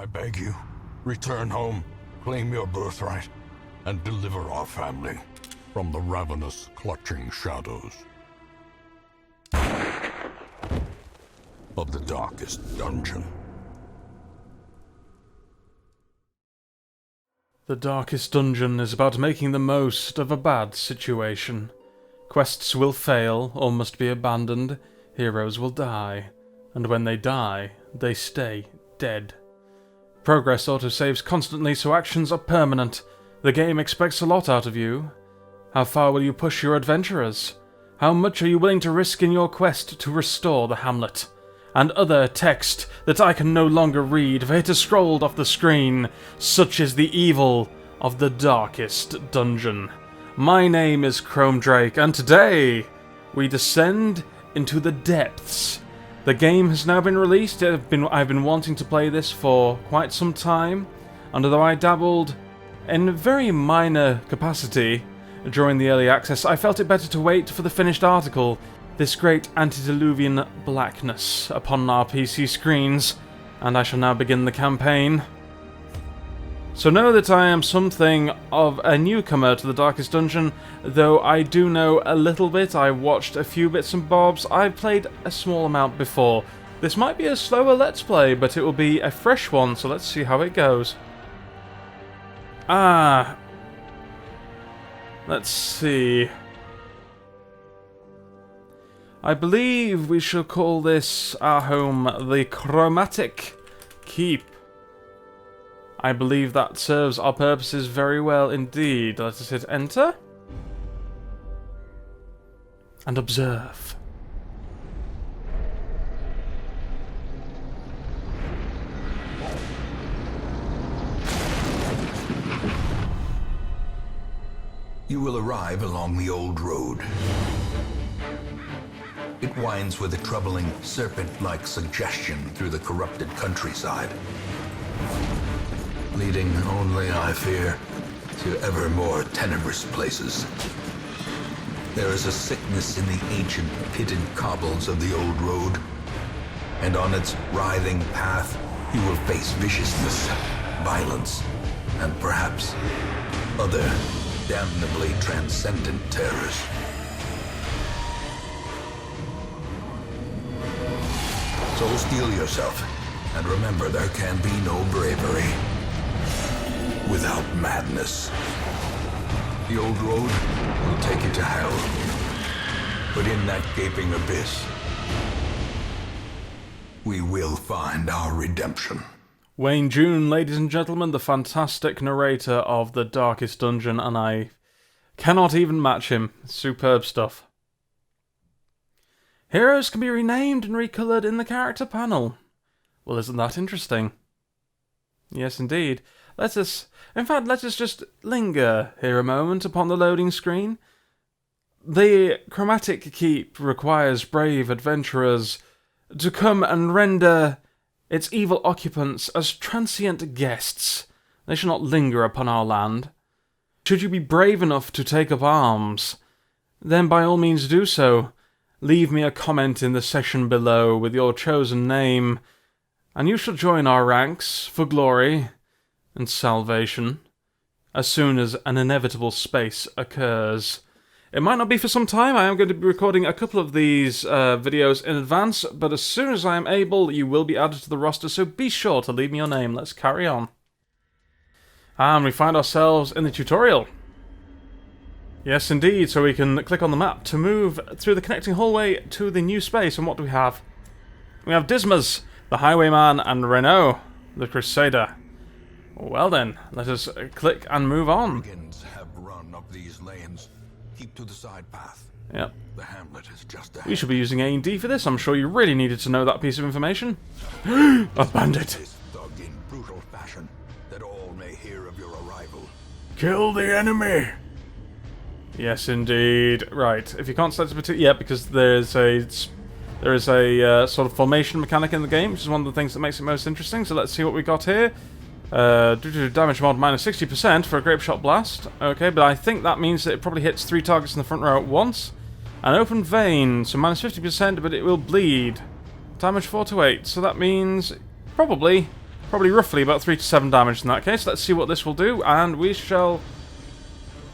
I beg you, return home, claim your birthright, and deliver our family from the ravenous, clutching shadows of the darkest dungeon. The darkest dungeon is about making the most of a bad situation. Quests will fail or must be abandoned, heroes will die, and when they die, they stay dead. Progress autosaves constantly, so actions are permanent. The game expects a lot out of you. How far will you push your adventurers? How much are you willing to risk in your quest to restore the hamlet? And other text that I can no longer read, for it has scrolled off the screen. Such is the evil of the darkest dungeon. My name is ChromeDrake, and today we descend into the depths. The game has now been released. I've been wanting to play this for quite some time, and although I dabbled in very minor capacity during the early access, I felt it better to wait for the finished article. This great antediluvian blackness upon our PC screens, and I shall now begin the campaign. So know that I am something of a newcomer to the Darkest Dungeon, though I do know a little bit. I watched a few bits and bobs. I've played a small amount before. This might be a slower Let's Play, but it will be a fresh one, so let's see how it goes. Let's see. I believe we shall call this our home the Chromatic Keep. I believe that serves our purposes very well indeed. Let us hit enter. And observe. You will arrive along the old road. It winds with a troubling, serpent-like suggestion through the corrupted countryside, leading only, I fear, to ever more tenebrous places. There is a sickness in the ancient, pitted cobbles of the old road, and on its writhing path, you will face viciousness, violence, and perhaps other damnably transcendent terrors. So steel yourself, and remember there can be no bravery without madness. The old road will take you to hell, but in that gaping abyss, we will find our redemption. Wayne June, ladies and gentlemen, the fantastic narrator of The Darkest Dungeon, and I cannot even match him. Superb stuff. Heroes can be renamed and recolored in the character panel. Well, isn't that interesting? Yes, indeed. Let us just linger here a moment upon the loading screen. The Chromatic Keep requires brave adventurers to come and render its evil occupants as transient guests. They shall not linger upon our land. Should you be brave enough to take up arms, then by all means do so. Leave me a comment in the section below with your chosen name, and you shall join our ranks for glory and salvation as soon as an inevitable space occurs. It might not be for some time. I am going to be recording a couple of these videos in advance, but as soon as I am able, you will be added to the roster, so be sure to leave me your name. Let's carry on. And we find ourselves in the tutorial. Yes, indeed, so we can click on the map to move through the connecting hallway to the new space. And what do we have? We have Dismas, the Highwayman, and Renault, the Crusader. Well then, let us click and move on. Brigands have run up these lanes. Keep to the side path. Yep. The hamlet is just ahead. We should be using A&D for this. I'm sure you really needed to know that piece of information. A bandit! This thug in brutal fashion, that all may hear of your arrival. Kill the enemy! Yes, indeed. Right, if you can't select a particular... Yeah, because there is a sort of formation mechanic in the game, which is one of the things that makes it most interesting. So let's see what we got here. Damage mod minus 60% for a grape shot blast. Okay, but I think that means that it probably hits 3 targets in the front row at once. An open vein, so minus 50%, but it will bleed. Damage 4 to 8, so that means probably Probably roughly about 3 to 7 damage in that case. Let's see what this will do, and we shall...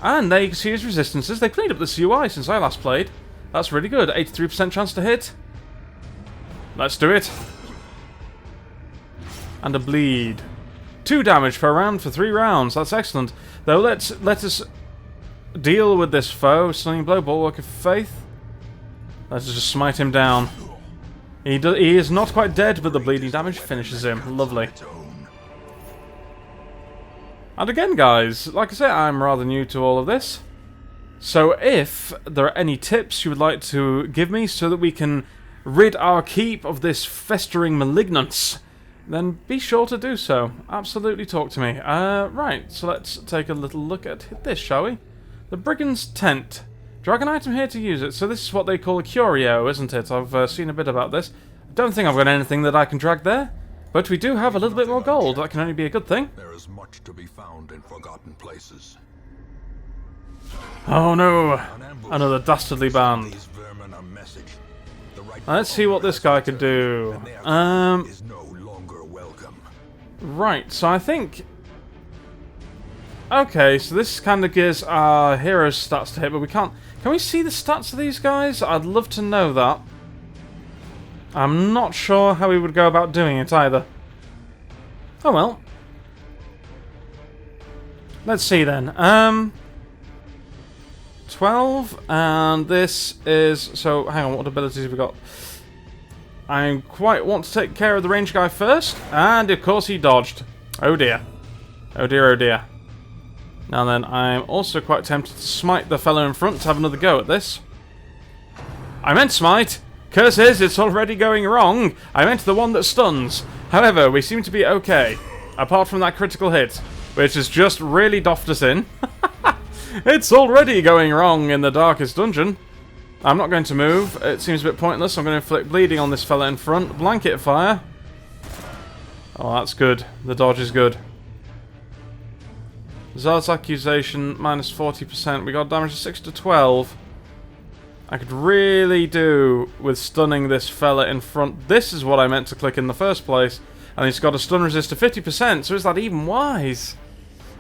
And there you can see his resistances. They cleaned up this UI since I last played. That's really good. 83% chance to hit. Let's do it. And a bleed. 2 damage per round for 3 rounds. That's excellent. Though let us deal with this foe. Stunning blow, bulwark of faith. Let's just smite him down. He is not quite dead, but the bleeding damage finishes him. Lovely. And again, guys, like I say, I'm rather new to all of this. So if there are any tips you would like to give me so that we can rid our keep of this festering malignance, then be sure to do so. Absolutely talk to me. Right, so let's take a little look at this, shall we? The Brigand's Tent. Drag an item here to use it. So this is what they call a curio, isn't it? I've seen a bit about this. I don't think I've got anything that I can drag there. But we do have a little bit more gold. That can only be a good thing. There is much to be found in forgotten places. Oh no! Another dastardly band. These vermin a message. The right Let's see what this guy could do. is no longer welcome. Right, so I think... Okay, so this kind of gives our heroes stats to hit, but we can't... Can we see the stats of these guys? I'd love to know that. I'm not sure how we would go about doing it either. Oh well. Let's see then. 12, and this is... So, hang on, what abilities have we got? I quite want to take care of the range guy first, and of course he dodged. Oh dear. Oh dear, oh dear. Now then, I'm also quite tempted to smite the fellow in front to have another go at this. I meant smite! Curses, it's already going wrong! I meant the one that stuns. However, we seem to be okay. Apart from that critical hit, which has just really doffed us in. It's already going wrong in the darkest dungeon. I'm not going to move. It seems a bit pointless. I'm going to inflict bleeding on this fella in front. Blanket fire. Oh, that's good. The dodge is good. Zealot's accusation, minus 40%. We got damage of 6 to 12. I could really do with stunning this fella in front. This is what I meant to click in the first place. And he's got a stun resist of 50%, so is that even wise?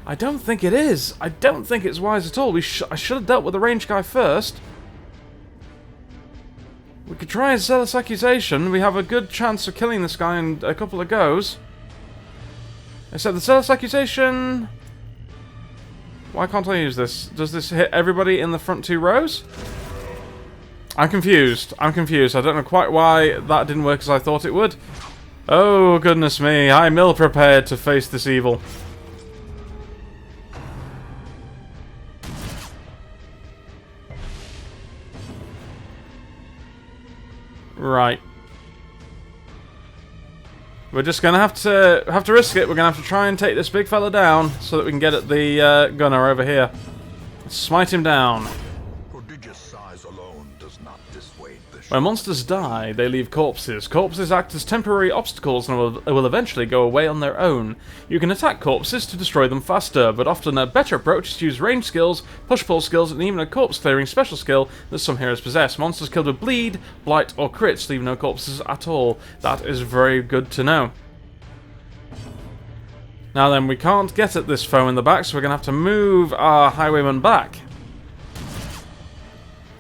I don't think it is. I don't think it's wise at all. I should have dealt with the range guy first. We could try a Zealot's accusation. We have a good chance of killing this guy in a couple of goes. Except the Zealot's accusation... Why can't I use this? Does this hit everybody in the front 2 rows? I'm confused. I'm confused. I don't know quite why that didn't work as I thought it would. Oh, goodness me. I'm ill prepared to face this evil. Right. We're just going to have to risk it. We're going to have to try and take this big fella down so that we can get at the gunner over here. Smite him down. Prodigious size alone does not dissuade the When monsters die, they leave corpses. Corpses act as temporary obstacles and will eventually go away on their own. You can attack corpses to destroy them faster, but often a better approach is to use range skills, push-pull skills, and even a corpse-clearing special skill that some heroes possess. Monsters killed with bleed, blight, or crits leave no corpses at all. That is very good to know. Now then, we can't get at this foe in the back, so we're going to have to move our highwayman back.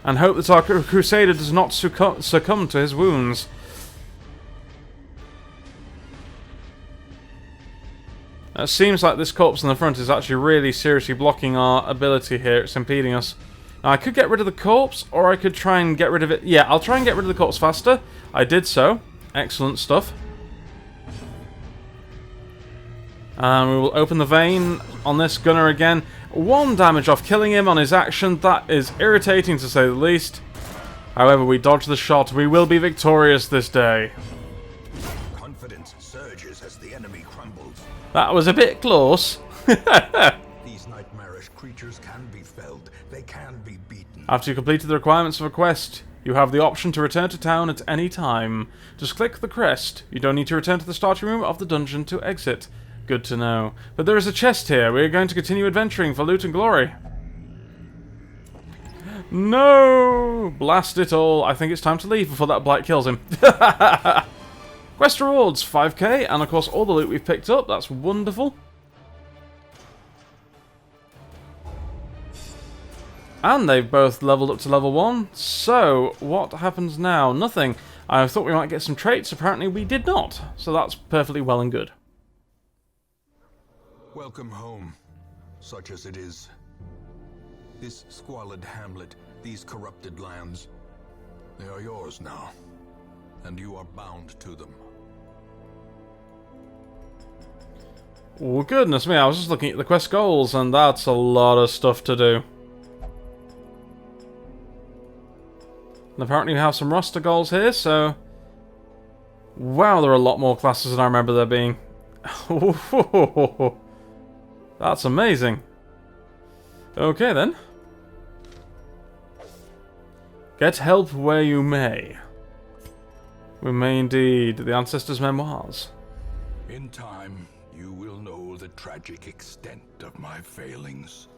And hope that our crusader does not succumb to his wounds. It seems like this corpse in the front is actually really seriously blocking our ability here. It's impeding us. Now, I could get rid of the corpse, or I could try and get rid of it. Yeah, I'll try and get rid of the corpse faster. I did so. Excellent stuff. And we will open the vein on this gunner again. 1 damage off killing him on his action. That is irritating to say the least. However, we dodged the shot. We will be victorious this day. confidence surges as the enemy crumbles. That was a bit close. These nightmarish creatures can be felled. They can be beaten. After you completed the requirements of a quest, you have the option to return to town at any time. Just click the crest. You don't need to return to the starting room of the dungeon to exit. Good to know. But there is a chest here. We are going to continue adventuring for loot and glory. No! Blast it all. I think it's time to leave before that blight kills him. Quite Quest rewards, 5k, and of course all the loot we've picked up, that's wonderful. And they've both leveled up to level 1, so what happens now? Nothing. I thought we might get some traits, apparently we did not, so that's perfectly well and good. Welcome home, such as it is. This squalid hamlet, these corrupted lands, they are yours now, and you are bound to them. Oh, goodness me, I was just looking at the quest goals, and that's a lot of stuff to do. And apparently we have some roster goals here, so... Wow, there are a lot more classes than I remember there being. That's amazing. Okay then. Get help where you may. We may indeed. The Ancestors' Memoirs. In time, you will know the tragic extent of my failings.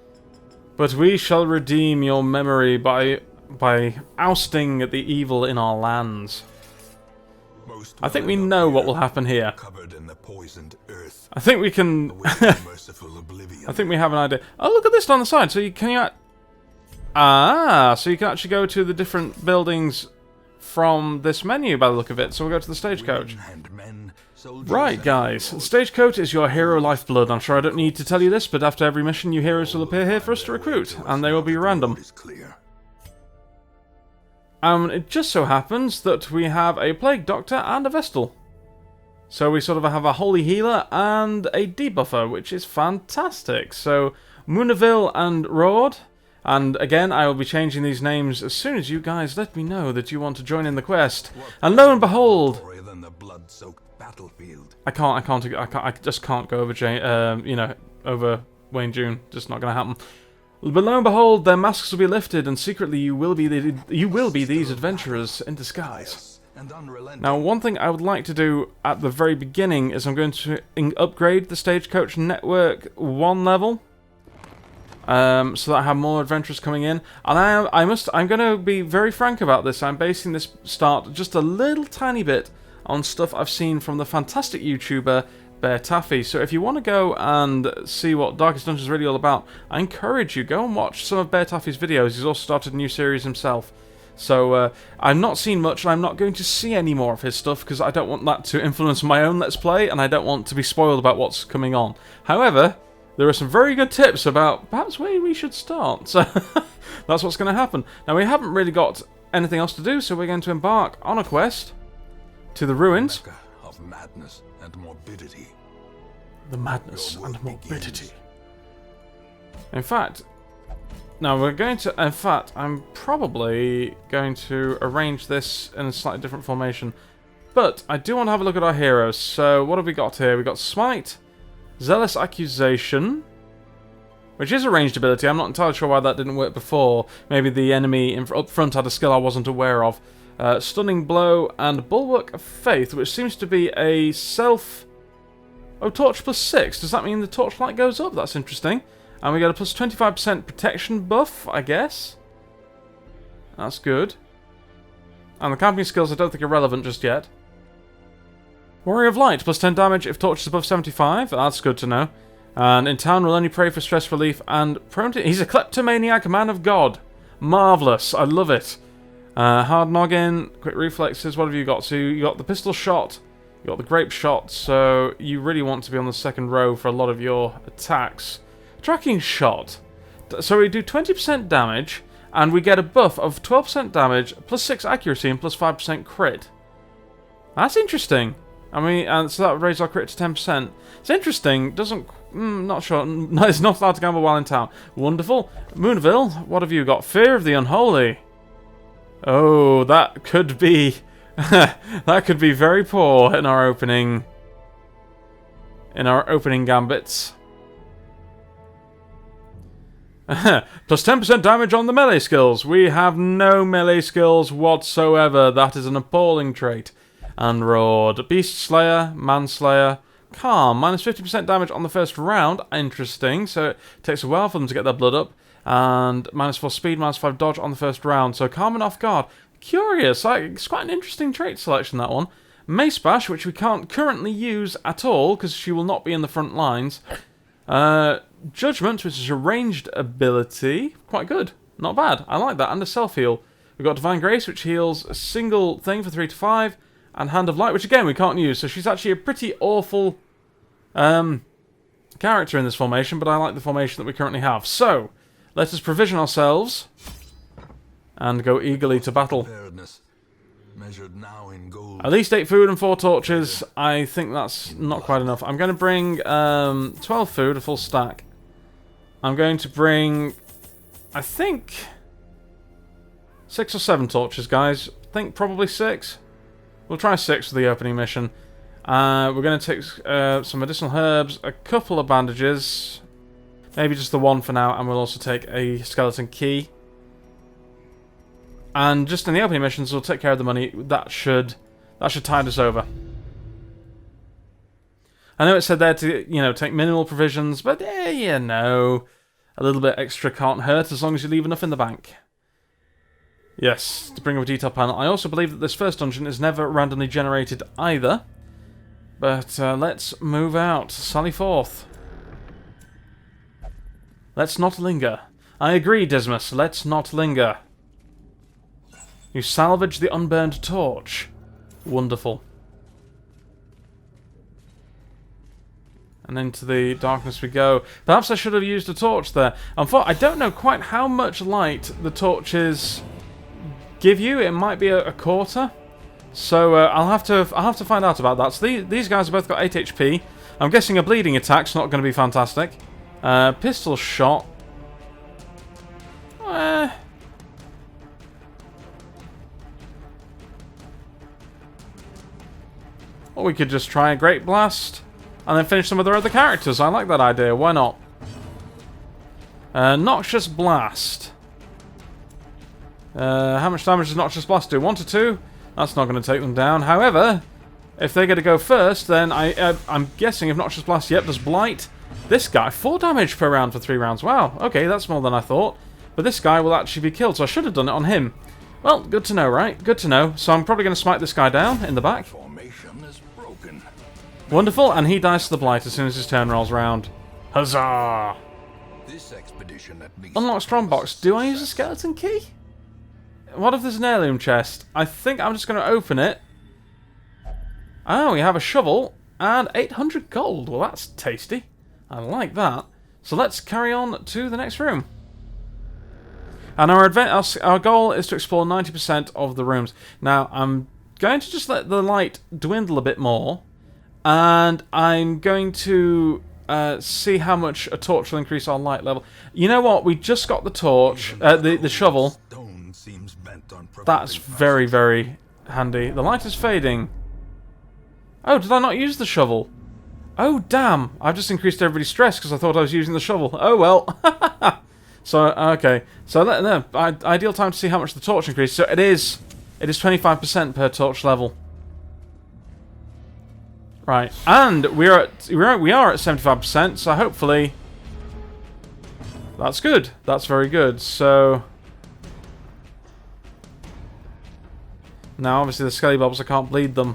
But we shall redeem your memory by ousting the evil in our lands. I think we know what will happen here. Covered in the poisoned earth. I think we can... Merciful oblivion. I think we have an idea. Oh, look at this on the side. So you can... so you can actually go to the different buildings from this menu by the look of it. So we'll go to the stagecoach. Right, guys. The stagecoach is your hero lifeblood. I'm sure I don't need to tell you this, but after every mission, new heroes will appear here for us to recruit, and they will be random. It just so happens that we have a Plague Doctor and a Vestal. So we sort of have a Holy Healer and a Debuffer, which is fantastic. So, Munaville and Rord. And again, I will be changing these names as soon as you guys let me know that you want to join in the quest. And lo and behold... I just can't go over over Wayne June. Just not going to happen. But lo and behold, their masks will be lifted, and secretly you will be these adventurers in disguise. Now, one thing I would like to do at the very beginning is I'm going to upgrade the Stagecoach Network 1 level, so that I have more adventurers coming in. And I'm going to be very frank about this. I'm basing this start just a little tiny bit on stuff I've seen from the fantastic YouTuber Bear Taffy. So if you want to go and see what Darkest Dungeon is really all about, I encourage you, go and watch some of Bear Taffy's videos. He's also started a new series himself. So I've not seen much, and I'm not going to see any more of his stuff because I don't want that to influence my own Let's Play, and I don't want to be spoiled about what's coming on. However, there are some very good tips about perhaps where we should start. So that's what's going to happen. Now, we haven't really got anything else to do, so we're going to embark on a quest to the ruins. Of madness and morbidity. The madness and morbidity. In fact, now we're going to... In fact, I'm probably going to arrange this in a slightly different formation. But I do want to have a look at our heroes. So what have we got here? We've got Smite, Zealous Accusation, which is a ranged ability. I'm not entirely sure why that didn't work before. Maybe the enemy up front had a skill I wasn't aware of. Stunning Blow, and Bulwark of Faith, which seems to be a self... Oh, Torch plus 6. Does that mean the torchlight goes up? That's interesting. And we get a plus 25% protection buff, I guess. That's good. And the camping skills I don't think are relevant just yet. Warrior of Light, plus 10 damage if torch is above 75. That's good to know. And in town will only pray for stress relief and prone to... He's a kleptomaniac man of God. Marvellous. I love it. Hard noggin, quick reflexes, what have you got? So you got the pistol shot, you got the grape shot, so you really want to be on the second row for a lot of your attacks. Tracking shot. So we do 20% damage, and we get a buff of 12% damage, plus 6 accuracy, and plus 5% crit. That's interesting. I mean, and so that would raise our crit to 10%. It's interesting, doesn't... not sure. No, it's not allowed to gamble while in town. Wonderful. Moonville, what have you got? Fear of the Unholy. Oh, that could be... that could be very poor in our opening... gambits. Plus 10% damage on the melee skills. We have no melee skills whatsoever. That is an appalling trait. And Roared. Beast Slayer, Manslayer, Calm. Minus 50% damage on the first round. Interesting. So it takes a while for them to get their blood up. And minus 4 speed, minus 5 dodge on the first round. So Calm and Off Guard. Curious. It's quite an interesting trait selection, that one. Mace Bash, which we can't currently use at all because she will not be in the front lines. Judgment, which is a ranged ability. Quite good. Not bad. I like that. And a self-heal. We've got Divine Grace, which heals a single thing for 3 to 5. And Hand of Light, which again we can't use. So she's actually a pretty awful character in this formation, but I like the formation that we currently have. So, let us provision ourselves and go eagerly to battle. Measured now in gold. At least 8 food and 4 torches. I think that's not quite enough. I'm going to bring 12 food, a full stack. I'm going to bring, I think, 6 or 7 torches, guys. I think probably 6. We'll try 6 for the opening mission. We're going to take some medicinal herbs, a couple of bandages, maybe just the one for now, and we'll also take a skeleton key. And just in the opening missions, we'll take care of the money. That should tide us over. I know it said there to, you know, take minimal provisions, but you know, a little bit extra can't hurt as long as you leave enough in the bank. Yes, to bring up a detail panel. I also believe that this first dungeon is never randomly generated either. But let's move out. Sally forth. Let's not linger. I agree, Dismas. Let's not linger. You salvage the unburned torch. Wonderful. And into the darkness we go. Perhaps I should have used a torch there. I don't know quite how much light the torches give you. It might be a quarter. So I'll have to find out about that. So these guys have both got 8 HP. I'm guessing a bleeding attack's not going to be fantastic. Pistol shot. Or we could just try a Great Blast and then finish some of their other characters. I like that idea. Why not? Noxious Blast. How much damage does Noxious Blast do? 1 to 2? That's not going to take them down. However, if they're going to go first, then I'm guessing if Noxious Blast, yep, does Blight. This guy, 4 damage per round for 3 rounds. Wow, okay, that's more than I thought. But this guy will actually be killed, so I should have done it on him. Well, good to know, right? Good to know. So I'm probably going to smite this guy down in the back. Formation is broken. Wonderful, and he dies to the Blight as soon as his turn rolls round. Huzzah! This expedition at least. Unlock Strongbox. Do I use a skeleton key? What if there's an heirloom chest? I think I'm just going to open it. Oh, we have a shovel and 800 gold. Well, that's tasty. I like that. So let's carry on to the next room. And our goal is to explore 90% of the rooms. Now, I'm going to just let the light dwindle a bit more. And I'm going to see how much a torch will increase our light level. You know what? We just got the torch, the shovel. That's very, very handy. The light is fading. Oh, did I not use the shovel? Oh, damn. I've just increased everybody's stress because I thought I was using the shovel. Oh, well. So, okay. So, ideal time to see how much the torch increased. So, it is 25% per torch level. Right. And we are at 75%, so hopefully that's good. That's very good. So, now, obviously, the skelly bobs, I can't bleed them.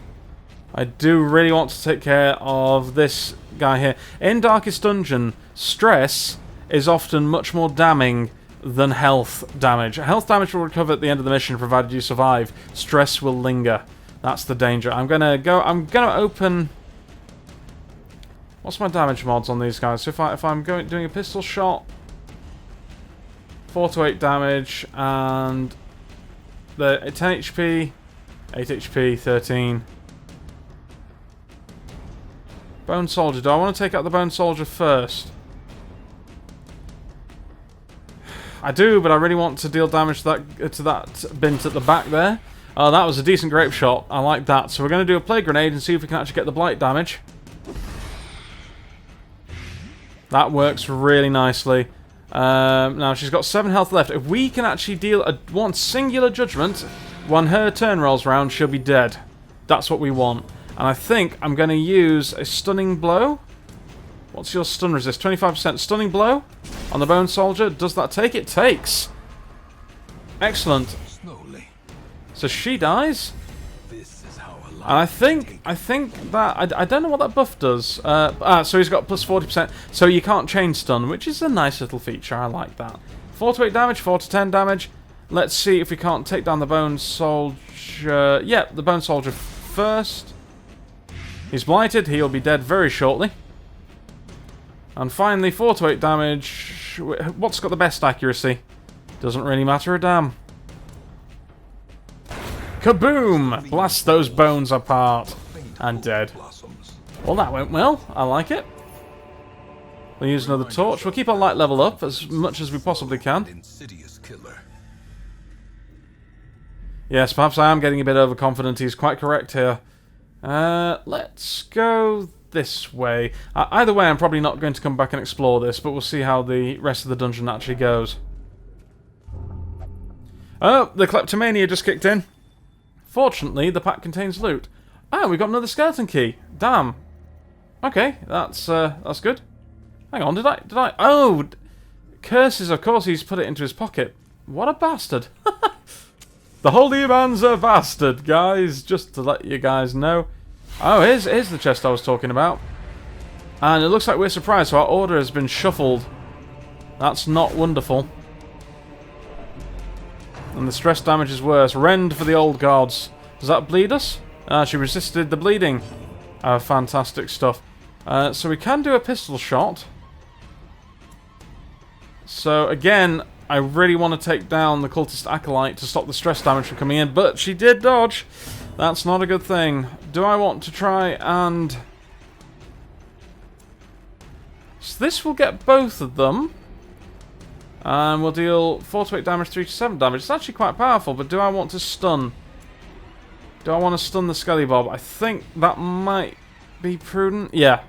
I do really want to take care of this guy here. In Darkest Dungeon, stress is often much more damning than health damage. Health damage will recover at the end of the mission, provided you survive. Stress will linger. That's the danger. I'm gonna open. What's my damage mods on these guys? So if I'm doing a pistol shot, 4 to 8 damage, and the 10 HP, 8 HP, 13. Bone Soldier. Do I want to take out the Bone Soldier first? I do, but I really want to deal damage to that bint at the back there. Oh, that was a decent grape shot. I like that. So we're going to do a plague grenade and see if we can actually get the blight damage. That works really nicely. Now she's got 7 health left. If we can actually deal one singular judgment, when her turn rolls round, she'll be dead. That's what we want. And I think I'm going to use a stunning blow. What's your stun resist? 25%. Stunning blow on the Bone Soldier. Does that take? It takes. Excellent. Slowly. So she dies. This is how And I think that... I don't know what that buff does. So he's got plus 40%. So you can't chain stun, which is a nice little feature. I like that. 4 to 8 damage, 4 to 10 damage. Let's see if we can't take down the Bone Soldier. Yeah, the Bone Soldier first. He's blighted. He'll be dead very shortly. And finally, 4 to 8 damage. What's got the best accuracy? Doesn't really matter a damn. Kaboom! Blast those bones apart. And dead. Well, that went well. I like it. We'll use another torch. We'll keep our light level up as much as we possibly can. Yes, perhaps I am getting a bit overconfident. He's quite correct here. Let's go this way. Either way, I'm probably not going to come back and explore this, but we'll see how the rest of the dungeon actually goes. Oh, the kleptomania just kicked in. Fortunately, the pack contains loot. Ah, we got another skeleton key. Damn. Okay, that's good. Hang on, did I? Oh, curses! Of course, he's put it into his pocket. What a bastard! The holy man's a bastard, guys. Just to let you guys know. Oh, here's the chest I was talking about. And it looks like we're surprised, so our order has been shuffled. That's not wonderful. And the stress damage is worse. Rend for the old gods. Does that bleed us? She resisted the bleeding. Fantastic stuff. So we can do a pistol shot. So again, I really want to take down the cultist acolyte to stop the stress damage from coming in, but she did dodge. That's not a good thing. Do I want to try and... So this will get both of them. And we'll deal 4 to 8 damage, 3 to 7 damage. It's actually quite powerful, but do I want to stun? Do I want to stun the Skelly Bob? I think that might be prudent. Yeah.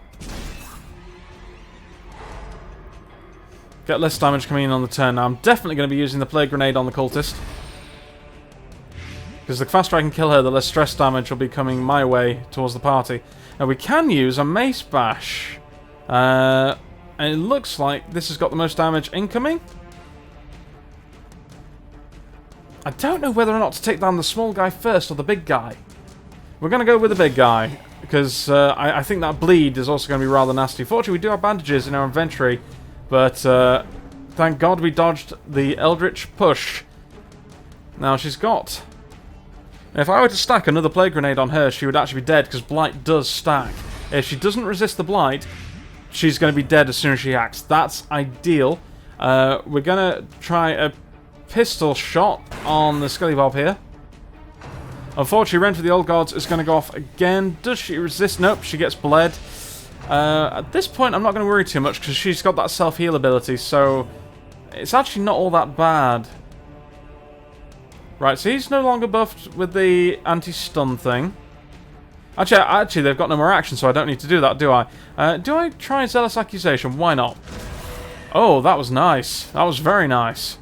Get less damage coming in on the turn. Now, I'm definitely going to be using the Plague Grenade on the cultist. Because the faster I can kill her, the less stress damage will be coming my way towards the party. Now, we can use a Mace Bash. And it looks like this has got the most damage incoming. I don't know whether or not to take down the small guy first or the big guy. We're going to go with the big guy, because I think that bleed is also going to be rather nasty. Fortunately, we do have bandages in our inventory, but thank God we dodged the Eldritch Push. Now, she's got... If I were to stack another Plague Grenade on her, she would actually be dead, because Blight does stack. If she doesn't resist the Blight, she's going to be dead as soon as she acts. That's ideal. We're going to try a pistol shot on the Skelly Bob here. Unfortunately, Rend for the Old Gods is going to go off again. Does she resist? Nope, she gets bled. At this point, I'm not going to worry too much because she's got that self-heal ability, so it's actually not all that bad. Right, so he's no longer buffed with the anti-stun thing. Actually, they've got no more action, so I don't need to do that, do I? Do I try Zealous Accusation? Why not? Oh, that was nice. That was very nice.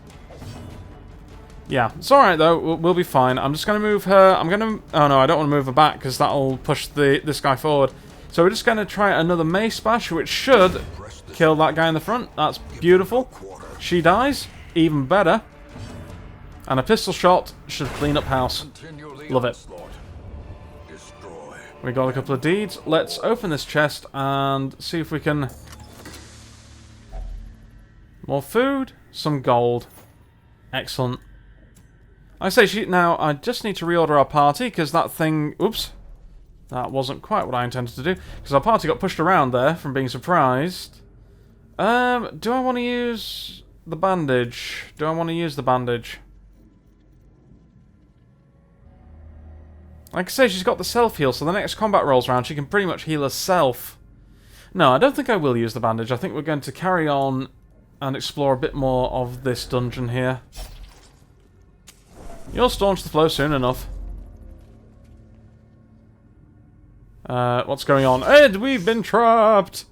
Yeah, it's alright though, we'll be fine. I'm just going to move her, oh no, I don't want to move her back because that'll push this guy forward. So we're just going to try another Mace Bash, which should kill that guy in the front. That's beautiful. She dies, even better. And a pistol shot should clean up house. Love it. We got a couple of deeds. Let's open this chest and see if we can... More food, some gold. Excellent. I say now, I just need to reorder our party, because that thing... Oops. That wasn't quite what I intended to do. Because our party got pushed around there from being surprised. Do I want to use the bandage? Do I want to use the bandage? Like I say, she's got the self-heal, so the next combat rolls around, she can pretty much heal herself. No, I don't think I will use the bandage. I think we're going to carry on and explore a bit more of this dungeon here. You'll staunch the flow soon enough. What's going on? Ed, we've been trapped!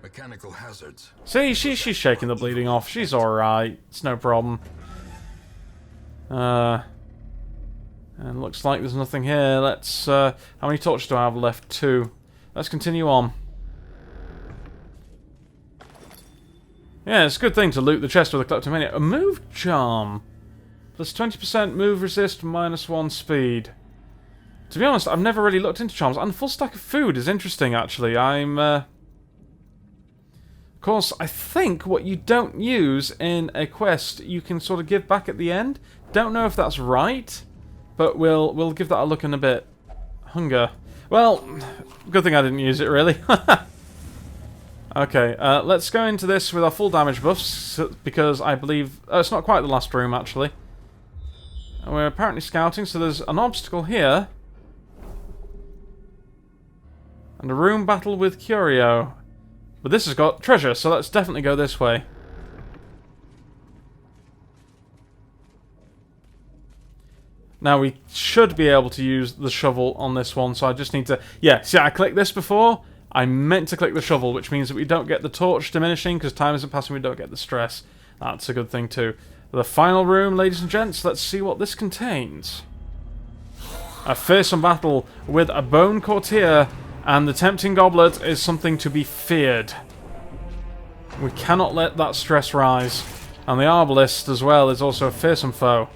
Mechanical hazards. See, she's shaking the bleeding off. She's alright. It's no problem. And looks like there's nothing here. Let's, how many torches do I have left? 2. Let's continue on. Yeah, it's a good thing to loot the chest with a kleptomania. A move charm. Plus 20% move resist, minus 1 speed. To be honest, I've never really looked into charms, and full stack of food is interesting, actually. Of course, I think what you don't use in a quest, you can sort of give back at the end. Don't know if that's right, but we'll give that a look in a bit. Hunger. Well, good thing I didn't use it, really. Okay, let's go into this with our full damage buffs, because I believe... it's not quite the last room, actually. We're apparently scouting, so there's an obstacle here. And a room battle with Curio. But this has got treasure, so let's definitely go this way. Now we should be able to use the shovel on this one, so I just need to... Yeah, see, I clicked this before. I meant to click the shovel, which means that we don't get the torch diminishing, because time isn't passing, we don't get the stress. That's a good thing too. The final room, ladies and gents, let's see what this contains. A fearsome battle with a bone courtier, and the tempting goblet is something to be feared. We cannot let that stress rise. And the arbalist as well is also a fearsome foe.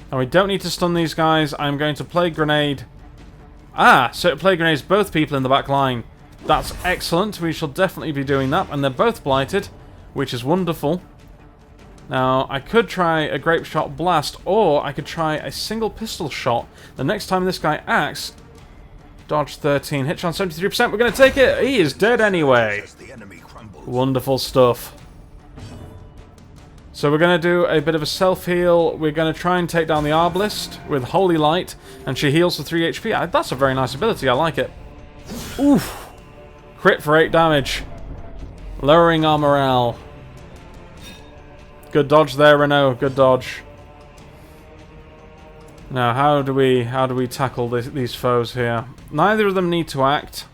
And we don't need to stun these guys. I'm going to Plague Grenade. Ah, so it Plague Grenades both people in the back line. That's excellent. We shall definitely be doing that. And they're both blighted, which is wonderful. Now, I could try a Grape Shot Blast, or I could try a single pistol shot. The next time this guy acts... Dodge 13, hit chance 73%. We're going to take it. He is dead anyway. Wonderful stuff. So we're going to do a bit of a self-heal. We're going to try and take down the Arbalist with Holy Light, and she heals for 3 HP. That's a very nice ability. I like it. Oof. Crit for 8 damage. Lowering our morale. Good dodge there, Renault. Good dodge. Now, how do we tackle these foes here? Neither of them need to act.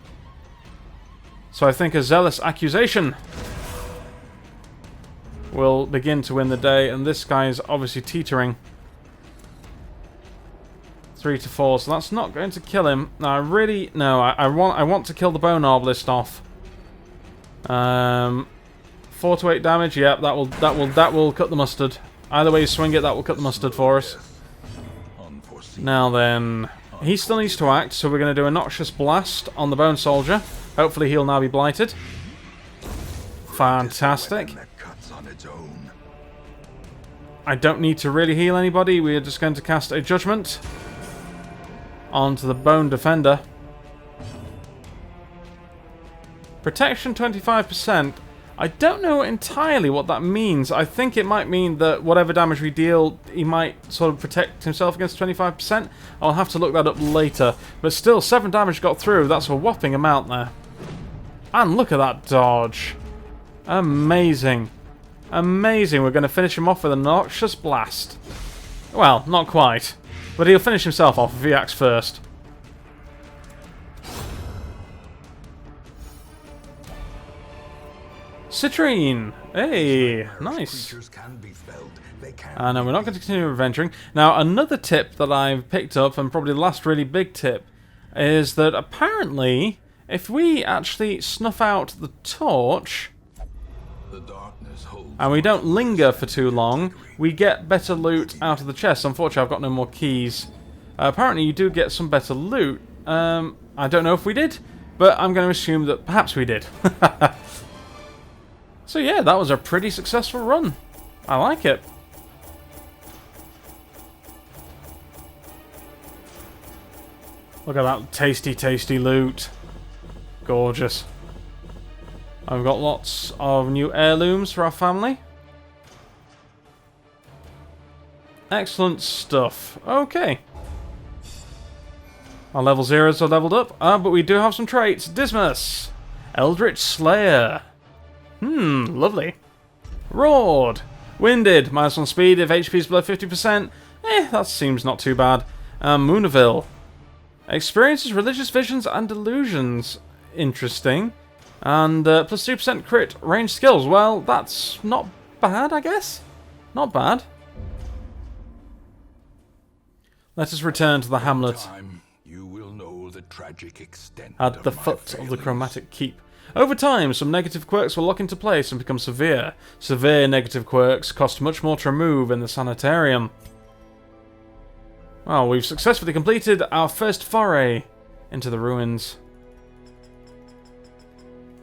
So I think a Zealous Accusation will begin to win the day, and this guy is obviously teetering. 3 to 4, so that's not going to kill him. Now, I want to kill the Bone Arbalist off. 4 to 8 damage. Yep, that will cut the mustard. Either way you swing it, that will cut the mustard for us. Now then, he still needs to act, so we're going to do a Noxious Blast on the Bone Soldier. Hopefully he'll now be blighted. Fantastic. I don't need to really heal anybody. We are just going to cast a Judgment onto the Bone Defender. Protection 25%. I don't know entirely what that means. I think it might mean that whatever damage we deal, he might sort of protect himself against 25%. I'll have to look that up later. But still, 7 damage got through. That's a whopping amount there. And look at that dodge. Amazing. Amazing. We're going to finish him off with a Noxious Blast. Well, not quite. But he'll finish himself off if he acts first. Citrine! Hey, nice. And we're not going to continue adventuring. Now, another tip that I've picked up, and probably the last really big tip, is that apparently, if we actually snuff out the torch, and we don't linger for too long, we get better loot out of the chest. Unfortunately, I've got no more keys. Apparently, you do get some better loot. I don't know if we did, but I'm going to assume that perhaps we did. So yeah, that was a pretty successful run. I like it. Look at that tasty, tasty loot. Gorgeous. I've got lots of new heirlooms for our family. Excellent stuff. Okay. Our level 0s are leveled up. But we do have some traits. Dismas. Eldritch Slayer. Lovely. Roared. Winded. -1 speed if HP is below 50%. That seems not too bad. Moonaville. Experiences religious visions and delusions. Interesting. And plus 3% crit range skills. Well, that's not bad, I guess. Not bad. Let us return to the hamlet. You will know the tragic extent At the of my foot of the failings. Chromatic Keep. Over time, some negative quirks will lock into place and become severe. Severe negative quirks cost much more to remove in the sanitarium. Well, we've successfully completed our first foray into the ruins.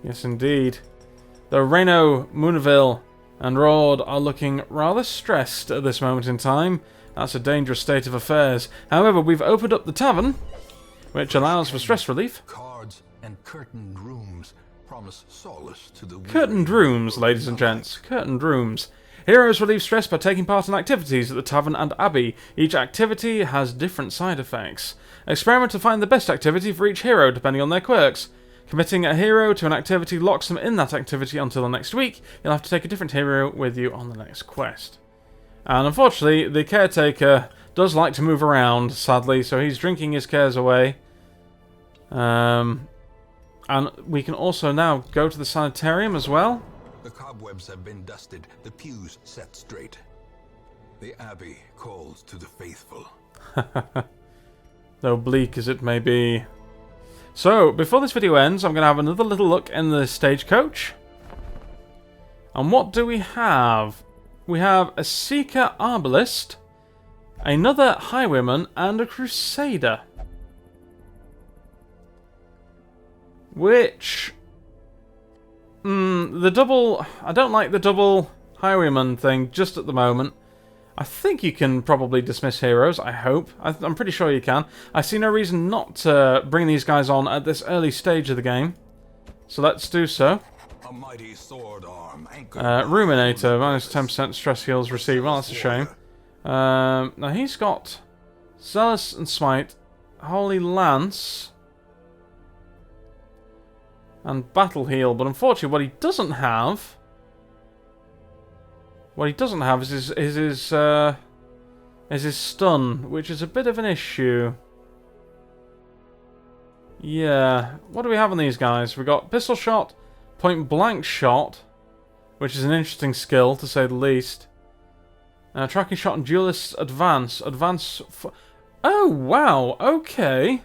Yes, indeed. Though Reno, Moonaville, and Rord are looking rather stressed at this moment in time. That's a dangerous state of affairs. However, we've opened up the tavern, which allows for stress relief. Cards and curtained rooms promise solace to the Curtained rooms, ladies and gents. Curtained rooms. Heroes relieve stress by taking part in activities at the tavern and abbey. Each activity has different side effects. Experiment to find the best activity for each hero, depending on their quirks. Committing a hero to an activity locks them in that activity until the next week. You'll have to take a different hero with you on the next quest. And unfortunately, the caretaker does like to move around, sadly, so he's drinking his cares away. And we can also now go to the sanitarium as well. The cobwebs have been dusted, the pews set straight. The abbey calls to the faithful. Though bleak as it may be. So, before this video ends, I'm going to have another little look in the stagecoach. And what do we have? We have a Seeker Arbalist, another Highwayman, and a Crusader. Which... the double... I don't like the double Highwayman thing just at the moment. I think you can probably dismiss heroes, I hope. I'm pretty sure you can. I see no reason not to bring these guys on at this early stage of the game. So let's do so. A mighty sword arm Ruminator, minus 10% stress heals received. Well, that's a shame. Now he's got Zealous and Smite, Holy Lance, and Battle Heal. But unfortunately, what he doesn't have... is his stun, which is a bit of an issue. Yeah. What do we have on these guys? We've got Pistol Shot, Point Blank Shot, which is an interesting skill, to say the least. Tracking Shot and Duelist Advance. Oh, wow. Okay.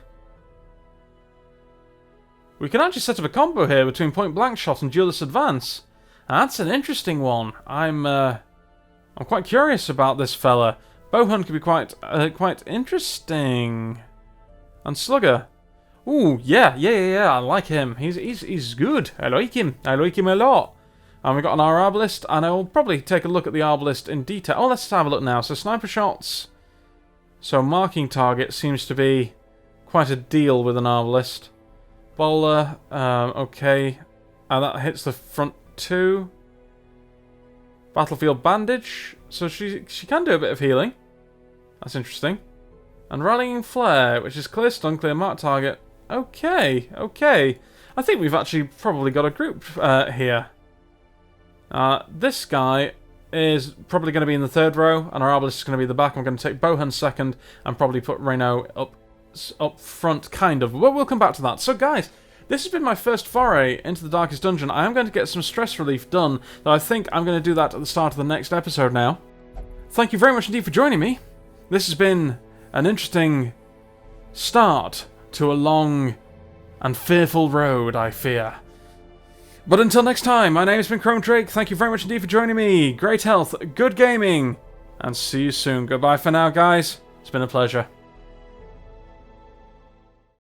We can actually set up a combo here between Point Blank Shot and Duelist Advance. That's an interesting one. I'm quite curious about this fella. Bowhun could be quite interesting. And Slugger. Ooh, yeah. I like him. He's good. I like him. I like him a lot. And we got an Arbalist, and I will probably take a look at the Arbalist in detail. Oh, let's have a look now. So sniper shots. So marking target seems to be quite a deal with an Arbalist. Bowler. Okay. And that hits the front. 2. Battlefield Bandage. So she can do a bit of healing. That's interesting. And Rallying Flare, which is clear stun, clear mark target. Okay. I think we've actually probably got a group here. This guy is probably going to be in the third row, and our Arbalist is going to be in the back. I'm going to take Bowhun second, and probably put Reno up front, kind of. But we'll come back to that. So guys, this has been my first foray into the Darkest Dungeon. I am going to get some stress relief done, though I think I'm going to do that at the start of the next episode now. Thank you very much indeed for joining me. This has been an interesting start to a long and fearful road, I fear. But until next time, my name has been ChromeDrake. Thank you very much indeed for joining me. Great health, good gaming, and see you soon. Goodbye for now, guys. It's been a pleasure.